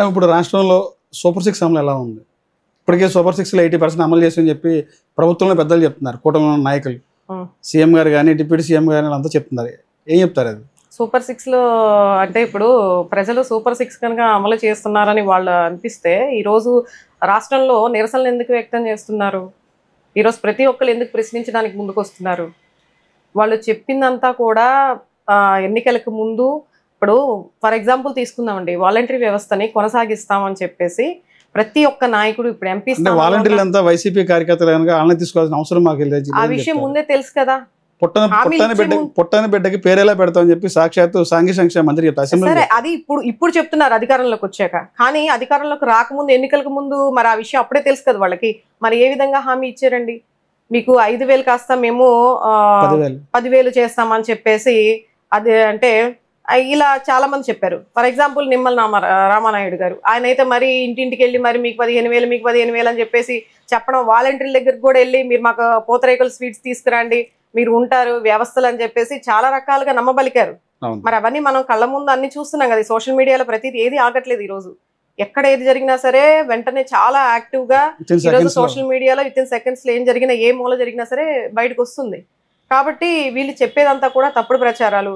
ఇప్పుడు రాష్ట్రంలో సూపర్ 6 అమలు ఎలా ఉంది? ఇప్పటికే సూపర్ 6లో 80% అమలు చేసి అని చెప్పి ప్రభుత్వంలో పెద్దలు చెప్తున్నారు, కూటమిలో ఉన్న నాయకులు. సీఎం గారు కానీ డిప్యూటీ సీఎం గారు అంతా చెప్తున్నారు. ఏం చెప్తారు అది? సూపర్ 6లో అంటే ఇప్పుడు ప్రజలు సూపర్ 6 కనుక అమలు చేస్తున్నారని వాళ్ళు అనిపిస్తే ఈరోజు రాష్ట్రంలో నిరసనలు ఎందుకు వ్యక్తం చేస్తున్నారు? ఈరోజు ప్రతి ఒక్కరు ఎందుకు ప్రశ్నించడానికి ముందుకు వస్తున్నారు? వాళ్ళు చెప్పిందంతా కూడా ఎన్నికలకు ముందు, ఇప్పుడు ఫర్ ఎగ్జాంపుల్ తీసుకుందామండి, వాలంటరీ వ్యవస్థని కొనసాగిస్తామని చెప్పేసి ప్రతి ఒక్క నాయకుడు ఇప్పుడు ఎంపీ వాలంటీర్లు అంతా వైసీపీ కార్యకర్తలు కనుక ఆన్లైన్ తీసుకోవాల్సిన అవసరం మాకు ఆ విషయం ముందే తెలుసు కదా. పుట్టని బిడ్డకి పేరేలా పెడతామని చెప్పి సాక్షాత్తు సాంఘిక సంక్షేమ మంత్రి చెప్తారు. సరే, అది ఇప్పుడు చెప్తున్నారు అధికారంలోకి వచ్చాక. కానీ అధికారంలోకి రాకముందు, ఎన్నికలకు ముందు మరి ఆ విషయం అప్పుడే తెలుసు కదా వాళ్ళకి. మరి ఏ విధంగా హామీ ఇచ్చారండి? మీకు 5,000 కాస్త మేము 10,000 చేస్తామని చెప్పేసి, అదే అంటే ఇలా చాలా మంది చెప్పారు. ఫర్ ఎగ్జాంపుల్ నిమ్మల రామానాయుడు గారు, ఆయన అయితే మరి ఇంటింటికి వెళ్ళి మరి మీకు 15,000 మీకు 15,000 అని చెప్పేసి చెప్పడం, వాలంటీర్ల దగ్గరికి కూడా వెళ్ళి మీరు మాకు పూతరేకులు స్వీట్స్ తీసుకురండి, మీరు ఉంటారు వ్యవస్థలు అని చెప్పేసి చాలా రకాలుగా నమ్మబలికారు. మరి అవన్నీ మనం కళ్ళ ముందు అన్ని చూస్తున్నాం కదా. సోషల్ మీడియాలో ప్రతిదీ ఏది ఆగట్లేదు. ఈరోజు ఎక్కడ ఏది జరిగినా సరే వెంటనే చాలా యాక్టివ్ గా ఈరోజు సోషల్ మీడియాలో విత్ ఇన్ సెకండ్స్ లో ఏం జరిగినా, ఏ మూల జరిగినా సరే బయటకు వస్తుంది. కాబట్టి వీళ్ళు చెప్పేదంతా కూడా తప్పుడు ప్రచారాలు.